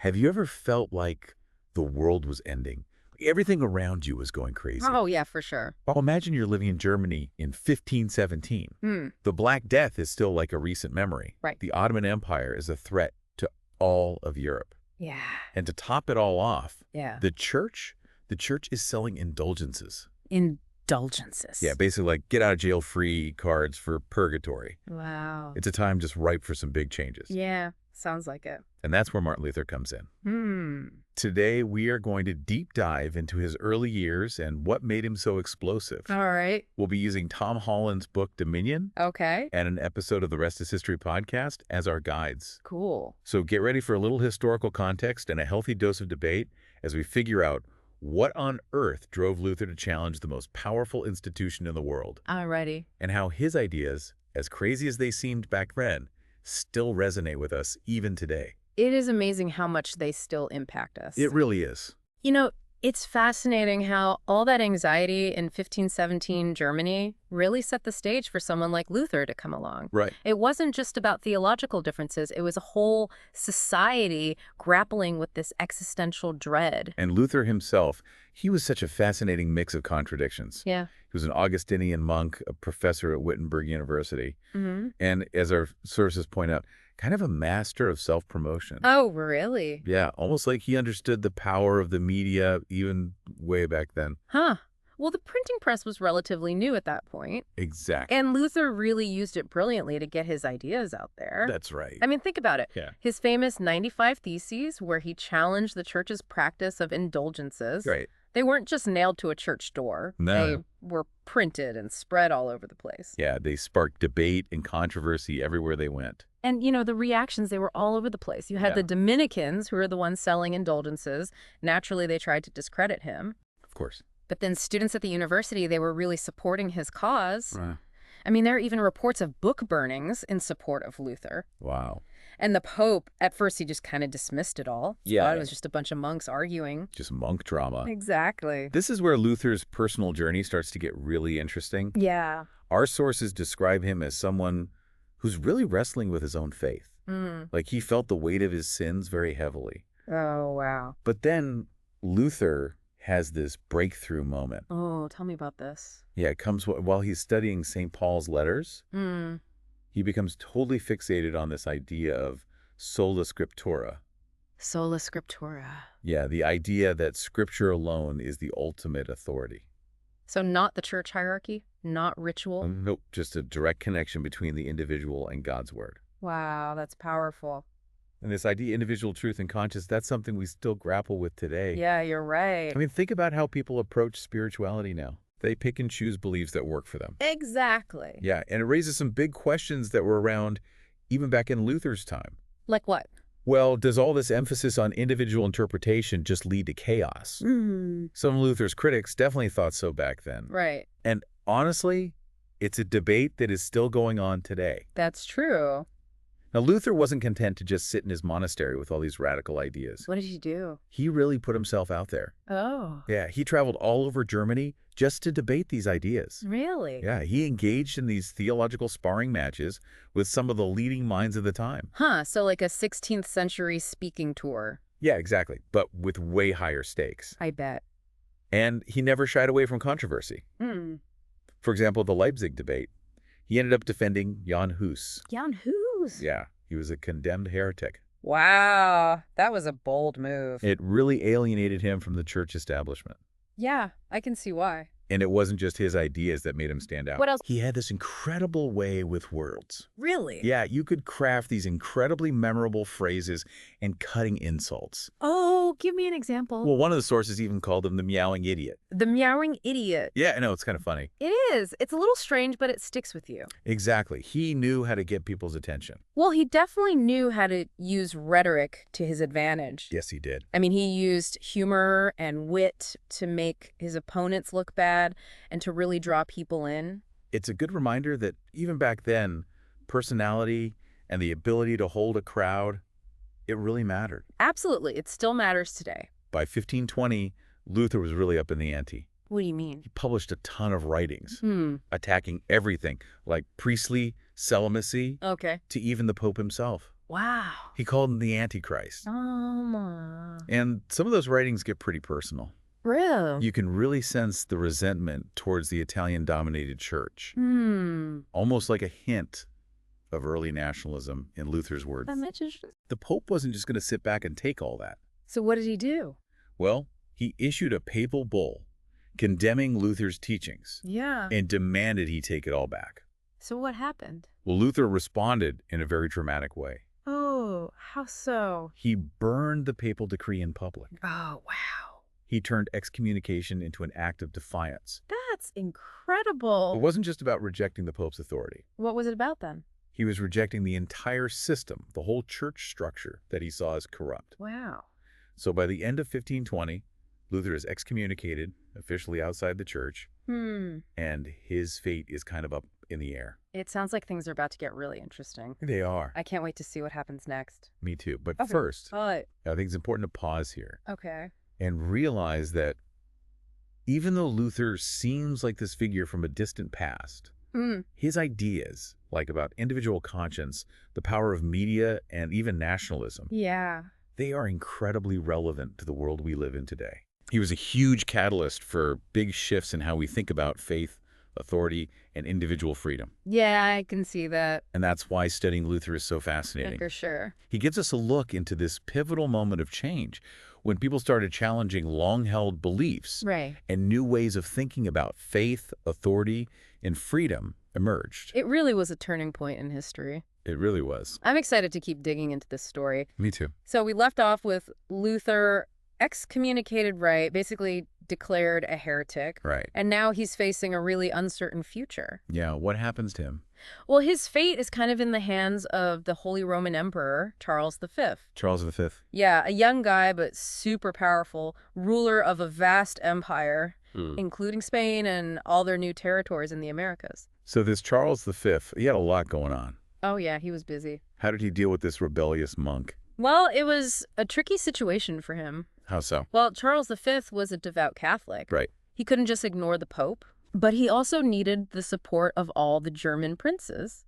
Have you ever felt like the world was ending? Everything around you was going crazy. Oh, yeah, for sure. Well, imagine you're living in Germany in 1517. Hmm. The Black Death is still like a recent memory. Right. The Ottoman Empire is a threat to all of Europe. Yeah. And to top it all off, Yeah. the church is selling indulgences. Indulgences. Yeah, basically like get out of jail free cards for purgatory. Wow. It's a time just ripe for some big changes. Yeah, sounds like it. And that's where Martin Luther comes in. Hmm. Today, we are going to deep dive into his early years and what made him so explosive. All right. We'll be using Tom Holland's book, Dominion, Okay. and an episode of the Rest is History podcast as our guides. Cool. So get ready for a little historical context and a healthy dose of debate as we figure out what on earth drove Luther to challenge the most powerful institution in the world, Alrighty. and how his ideas, as crazy as they seemed back then, still resonate with us even today. It is amazing how much they still impact us. It really is. You know, it's fascinating how all that anxiety in 1517 Germany really set the stage for someone like Luther to come along. Right. It wasn't just about theological differences. It was a whole society grappling with this existential dread. And Luther himself, he was such a fascinating mix of contradictions. Yeah. He was an Augustinian monk, a professor at Wittenberg University, Mm-hmm. and as our sources point out, kind of a master of self-promotion. Oh, really? Yeah, almost like he understood the power of the media even way back then. Huh. Well, the printing press was relatively new at that point, Exactly. and Luther really used it brilliantly to get his ideas out there. That's right. I mean, think about it. Yeah. His famous 95 Theses, where he challenged the church's practice of indulgences, Right. they weren't just nailed to a church door. No. They were printed and spread all over the place. Yeah, they sparked debate and controversy everywhere they went. And, you know, the reactions, they were all over the place. You had Yeah. the Dominicans, who were the ones selling indulgences. Naturally, they tried to discredit him. Of course. But then students at the university, they were really supporting his cause. Right. I mean, there are even reports of book burnings in support of Luther. Wow. And the Pope, at first, he just kind of dismissed it all. Yeah. Thought it was just a bunch of monks arguing. Just monk drama. Exactly. This is where Luther's personal journey starts to get really interesting. Yeah. Our sources describe him as someone who's really wrestling with his own faith. Mm. Like he felt the weight of his sins very heavily. Oh, wow. But then Luther has this breakthrough moment. Oh, tell me about this. Yeah, it comes while he's studying St. Paul's letters. Mm. He becomes totally fixated on this idea of sola scriptura. Sola scriptura. Yeah, the idea that scripture alone is the ultimate authority. So not the church hierarchy, not ritual. Nope, just a direct connection between the individual and God's word. Wow, that's powerful. And this idea, individual truth and conscience, that's something we still grapple with today. Yeah, you're right. I mean, think about how people approach spirituality now. They pick and choose beliefs that work for them. Exactly. Yeah, and it raises some big questions that were around even back in Luther's time. Like what? Well, does all this emphasis on individual interpretation just lead to chaos? Mm. Some of Luther's critics definitely thought so back then. Right. And honestly, it's a debate that is still going on today. That's true. Now, Luther wasn't content to just sit in his monastery with all these radical ideas. What did you do? He really put himself out there. Oh. Yeah, he traveled all over Germany just to debate these ideas. Really? Yeah, he engaged in these theological sparring matches with some of the leading minds of the time. Huh, so like a 16th century speaking tour. Yeah, exactly, but with way higher stakes. I bet. And he never shied away from controversy. Hmm. For example, the Leipzig debate. He ended up defending Jan Hus. Jan Hus? Yeah, he was a condemned heretic. Wow, that was a bold move. It really alienated him from the church establishment. Yeah, I can see why. And it wasn't just his ideas that made him stand out. What else? He had this incredible way with words. Really? Yeah, you could craft these incredibly memorable phrases and cutting insults. Oh, give me an example. Well, one of the sources even called him the meowing idiot. The meowing idiot. Yeah, I know, it's kind of funny. It is. It's a little strange, but it sticks with you. Exactly. He knew how to get people's attention. Well, he definitely knew how to use rhetoric to his advantage. Yes, he did. I mean, he used humor and wit to make his opponents look bad and to really draw people in. It's a good reminder that even back then, personality and the ability to hold a crowd, it really mattered. Absolutely. It still matters today. By 1520, Luther was really up in the ante. What do you mean? He published a ton of writings Hmm. attacking everything, like priestly celibacy Okay. to even the Pope himself. Wow. He called him the Antichrist. Oh, my. And some of those writings get pretty personal. Really? You can really sense the resentment towards the Italian-dominated church, Hmm. almost like a hint of early nationalism in Luther's words. That's interesting. The Pope wasn't just going to sit back and take all that. So what did he do? Well, he issued a papal bull condemning Luther's teachings Yeah. and demanded he take it all back. So what happened? Well, Luther responded in a very dramatic way. Oh, how so? He burned the papal decree in public. Oh, wow. He turned excommunication into an act of defiance. That's It incredible. wasn't just about rejecting the Pope's authority. What was it about then? He was rejecting the entire system, the whole church structure that he saw as corrupt. Wow. So by the end of 1520, Luther is excommunicated, officially outside the church, and his fate is kind of up in the air. It sounds like things are about to get really interesting. They are. I can't wait to see what happens next. Me too. But Okay. first, But, I think it's important to pause here okay. and realize that even though Luther seems like this figure from a distant past, his ideas, like about individual conscience, the power of media, and even nationalism, Yeah. they are incredibly relevant to the world we live in today. He was a huge catalyst for big shifts in how we think about faith, authority, and individual freedom. Yeah, I can see that. And that's why studying Luther is so fascinating. For sure. He gives us a look into this pivotal moment of change when people started challenging long-held beliefs Right. and new ways of thinking about faith, authority, and freedom emerged. It really was a turning point in history. It really was. I'm excited to keep digging into this story. Me too. So we left off with Luther excommunicated, right? Basically declared a heretic. Right. And now he's facing a really uncertain future. Yeah, what happens to him? Well, his fate is kind of in the hands of the Holy Roman Emperor, Charles V. Charles V. Yeah, a young guy, but super powerful, ruler of a vast empire, including Spain and all their new territories in the Americas. So this Charles V, he had a lot going on. Oh, yeah, he was busy. How did he deal with this rebellious monk? Well, it was a tricky situation for him. How so? Well, Charles V was a devout Catholic. Right. He couldn't just ignore the Pope, but he also needed the support of all the German princes.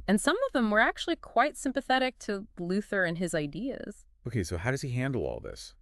And some of them were actually quite sympathetic to Luther and his ideas. Okay, so how does he handle all this?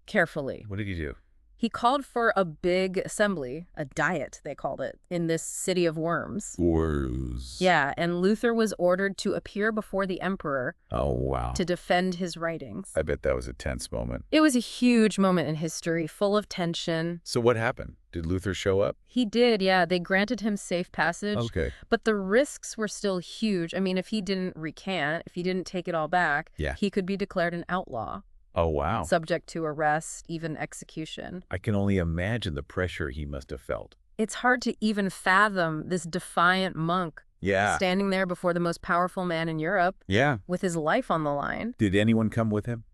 Carefully. What did he do? He called for a big assembly, a diet, they called it, in this city of Worms. Worms. Yeah, and Luther was ordered to appear before the emperor Oh, wow. to defend his writings. I bet that was a tense moment. It was a huge moment in history, full of tension. So what happened? Did Luther show up? He did, yeah. They granted him safe passage. Okay. But the risks were still huge. I mean, if he didn't recant, if he didn't take it all back, Yeah. he could be declared an outlaw, Oh, wow. subject to arrest, even execution. I can only imagine the pressure he must have felt. It's hard to even fathom this defiant monk Yeah. standing there before the most powerful man in Europe Yeah. with his life on the line. Did anyone come with him?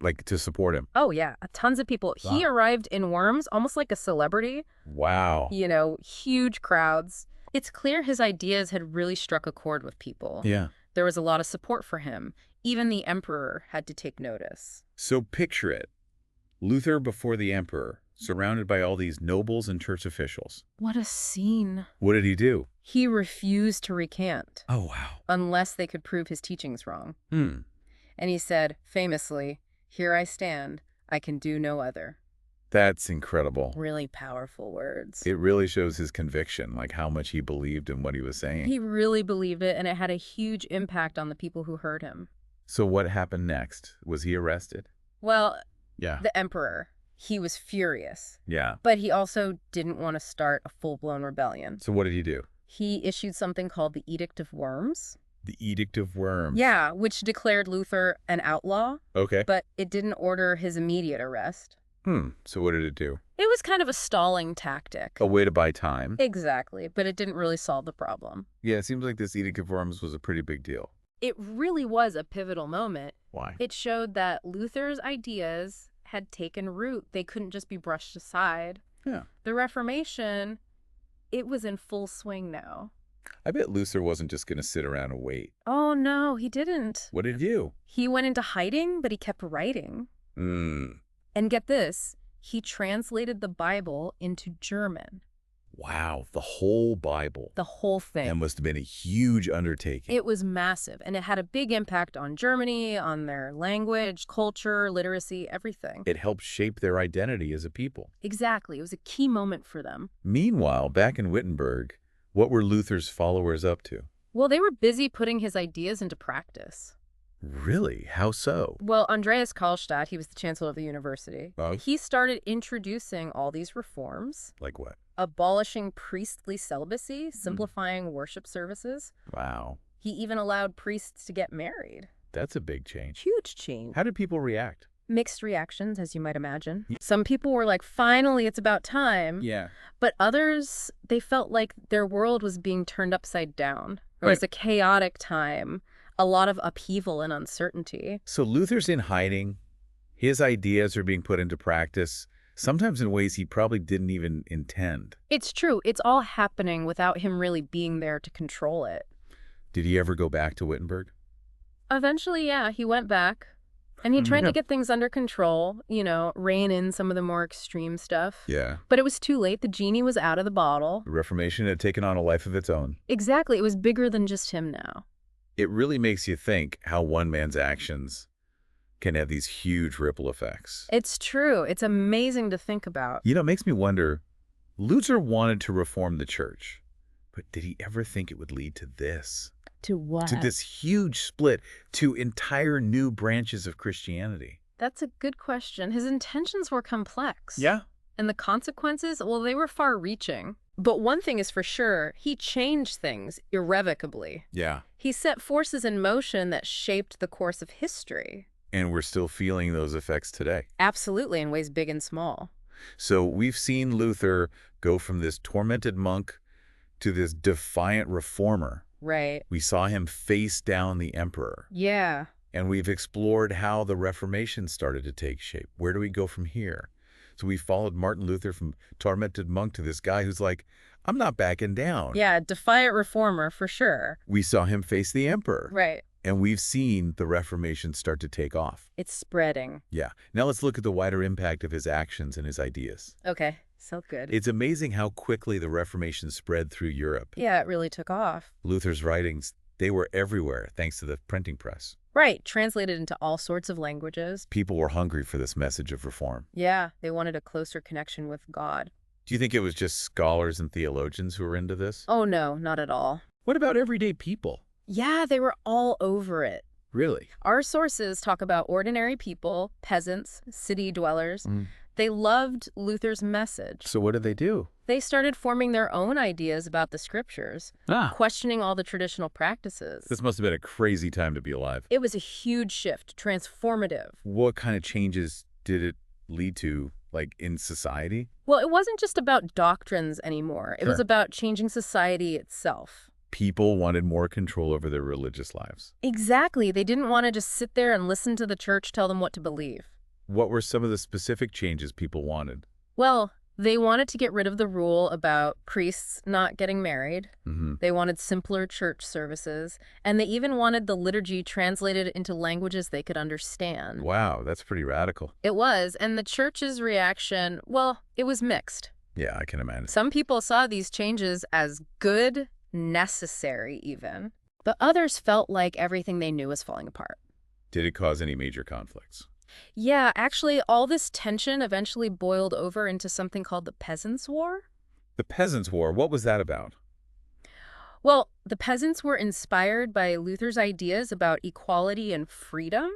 Like, to support him? Oh, yeah, tons of people. He Wow. arrived in Worms almost like a celebrity, Wow. you know, huge crowds. It's clear his ideas had really struck a chord with people. Yeah. There was a lot of support for him. Even the emperor had to take notice. So picture it. Luther before the emperor, surrounded by all these nobles and church officials. What a scene. What did he do? He refused to recant Oh, wow. unless they could prove his teachings wrong. And he said, famously, "Here I stand. I can do no other." That's incredible. Really powerful words. It really shows his conviction, like how much he believed in what he was saying. He really believed it, and it had a huge impact on the people who heard him. So what happened next? Was he arrested? Well, Yeah. the emperor, he was furious, Yeah. but he also didn't want to start a full-blown rebellion. So what did he do? He issued something called the Edict of Worms. The Edict of Worms. Yeah, which declared Luther an outlaw, Okay. but it didn't order his immediate arrest. So what did it do? It was kind of a stalling tactic. A way to buy time. Exactly, but it didn't really solve the problem. Yeah, it seems like this Edict of Worms was a pretty big deal. It really was a pivotal moment. Why? It showed that Luther's ideas had taken root. They couldn't just be brushed aside. Yeah. The Reformation, it was in full swing now. I bet Luther wasn't just going to sit around and wait. Oh, no, he didn't. What did he do? He went into hiding, but he kept writing. And get this, he translated the Bible into German. Wow, the whole Bible. The whole thing. That must have been a huge undertaking. It was massive, and it had a big impact on Germany, on their language, culture, literacy, everything. It helped shape their identity as a people. Exactly. It was a key moment for them. Meanwhile, back in Wittenberg, what were Luther's followers up to? Well, they were busy putting his ideas into practice. Really? How so? Well, Andreas Karlstadt, he was the chancellor of the university. Oh. He started introducing all these reforms. Like what? Abolishing priestly celibacy, simplifying worship services. Wow. He even allowed priests to get married. That's a big change. Huge change. How did people react? Mixed reactions, as you might imagine. Some people were like, finally, it's about time. Yeah. But others, they felt like their world was being turned upside down. It was a chaotic time, a lot of upheaval and uncertainty. So Luther's in hiding. His ideas are being put into practice, sometimes in ways he probably didn't even intend. It's true. It's all happening without him really being there to control it. Did he ever go back to Wittenberg? Eventually, yeah, he went back. And he tried to get things under control, you know, rein in some of the more extreme stuff. Yeah. But it was too late. The genie was out of the bottle. The Reformation had taken on a life of its own. Exactly. It was bigger than just him now. It really makes you think how one man's actions can have these huge ripple effects. It's true. It's amazing to think about. You know, it makes me wonder, Luther wanted to reform the church, but did he ever think it would lead to this? To what? To this huge split, to entire new branches of Christianity? That's a good question. His intentions were complex. Yeah. And the consequences, well, they were far-reaching. But one thing is for sure, he changed things irrevocably. Yeah. He set forces in motion that shaped the course of history. And we're still feeling those effects today. Absolutely, in ways big and small. So we've seen Luther go from this tormented monk to this defiant reformer. Right. We saw him face down the emperor. Yeah. And we've explored how the Reformation started to take shape. Where do we go from here? So we followed Martin Luther from tormented monk to this guy who's like, I'm not backing down. Yeah, defiant reformer for sure. We saw him face the emperor. Right. And we've seen the Reformation start to take off. It's spreading. Yeah. Now let's look at the wider impact of his actions and his ideas. Okay, so good. It's amazing how quickly the Reformation spread through Europe. Yeah, it really took off. Luther's writings, they were everywhere thanks to the printing press. Right, translated into all sorts of languages. People were hungry for this message of reform. Yeah, they wanted a closer connection with God. Do you think it was just scholars and theologians who were into this? Oh no, not at all. What about everyday people? Yeah, they were all over it. Really? Our sources talk about ordinary people, peasants, city dwellers. They loved Luther's message. So what did they do? They started forming their own ideas about the scriptures, questioning all the traditional practices. This must have been a crazy time to be alive. It was a huge shift, transformative. What kind of changes did it lead to, like, in society? Well, it wasn't just about doctrines anymore. It was about changing society itself. People wanted more control over their religious lives. Exactly. They didn't want to just sit there and listen to the church tell them what to believe. What were some of the specific changes people wanted? Well, they wanted to get rid of the rule about priests not getting married. They wanted simpler church services. And they even wanted the liturgy translated into languages they could understand. Wow, that's pretty radical. It was. And the church's reaction, well, it was mixed. Yeah, I can imagine. Some people saw these changes as good, necessary even. But others felt like everything they knew was falling apart. Did it cause any major conflicts? Yeah, actually, all this tension eventually boiled over into something called the Peasants' War. The Peasants' War, what was that about? Well, the peasants were inspired by Luther's ideas about equality and freedom.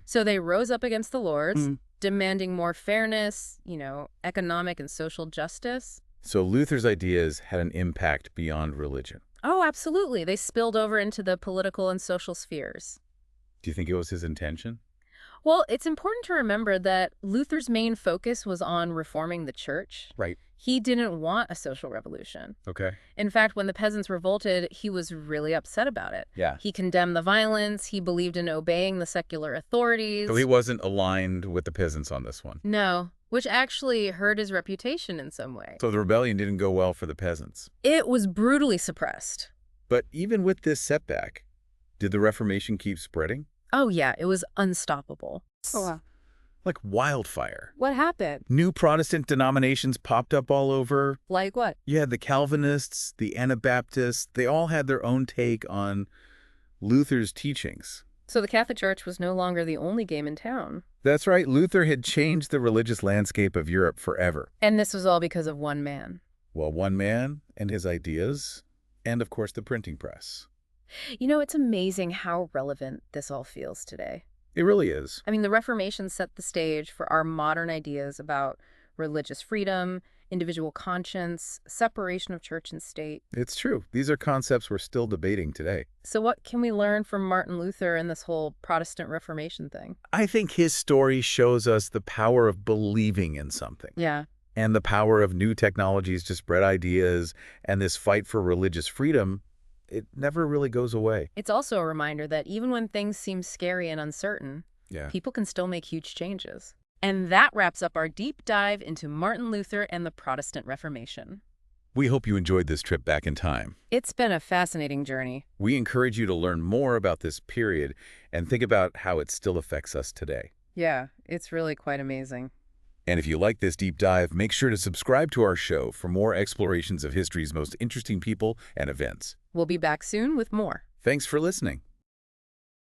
So they rose up against the lords, demanding more fairness, you know, economic and social justice. So Luther's ideas had an impact beyond religion. Oh, absolutely. They spilled over into the political and social spheres. Do you think it was his intention? Well, it's important to remember that Luther's main focus was on reforming the church. Right. He didn't want a social revolution. Okay. In fact, when the peasants revolted, he was really upset about it. Yeah. He condemned the violence. He believed in obeying the secular authorities. So he wasn't aligned with the peasants on this one. No, which actually hurt his reputation in some way. So the rebellion didn't go well for the peasants. It was brutally suppressed. But even with this setback, did the Reformation keep spreading? Oh, yeah, it was unstoppable. Oh, wow. like wildfire. What happened? New Protestant denominations popped up all over. Like what? You had the Calvinists, the Anabaptists. They all had their own take on Luther's teachings. So the Catholic Church was no longer the only game in town. That's right. Luther had changed the religious landscape of Europe forever. And this was all because of one man. Well, one man and his ideas, and of course the printing press. You know, it's amazing how relevant this all feels today. It really is. I mean, the Reformation set the stage for our modern ideas about religious freedom, individual conscience, separation of church and state. It's true. These are concepts we're still debating today. So what can we learn from Martin Luther and this whole Protestant Reformation thing? I think his story shows us the power of believing in something. Yeah. And the power of new technologies to spread ideas, and this fight for religious freedom, it never really goes away. It's also a reminder that even when things seem scary and uncertain, people can still make huge changes. And that wraps up our deep dive into Martin Luther and the Protestant Reformation. We hope you enjoyed this trip back in time. It's been a fascinating journey. We encourage you to learn more about this period and think about how it still affects us today. Yeah, it's really quite amazing. And if you like this deep dive, make sure to subscribe to our show for more explorations of history's most interesting people and events. We'll be back soon with more. Thanks for listening.